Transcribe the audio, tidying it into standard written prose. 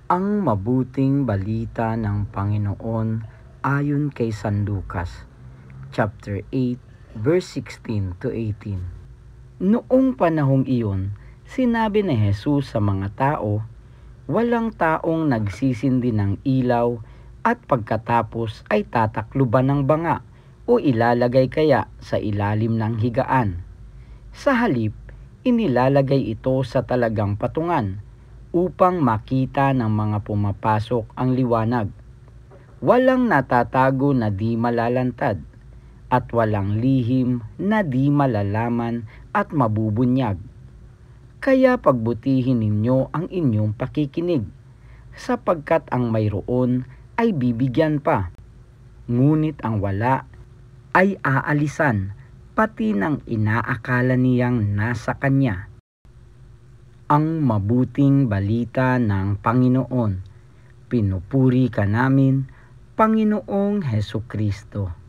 Ang mabuting balita ng Panginoon ayon kay San Lucas, chapter 8, verse 16 to 18. Noong panahong iyon, sinabi ni Jesus sa mga tao, walang taong nagsisindi ng ilaw at pagkatapos ay tatakluban ng banga o ilalagay kaya sa ilalim ng higaan. Sa halip, inilalagay ito sa talagang patungan upang makita ng mga pumapasok ang liwanag. Walang natatago na di malalantad, at walang lihim na di malalaman at mabubunyag. Kaya pagbutihin ninyo ang inyong pakikinig, sapagkat ang mayroon ay bibigyan pa, ngunit ang wala ay aalisan, pati ng inaakala niyang nasa kanya. Ang mabuting balita ng Panginoon. Pinupuri ka namin, Panginoong Hesukristo.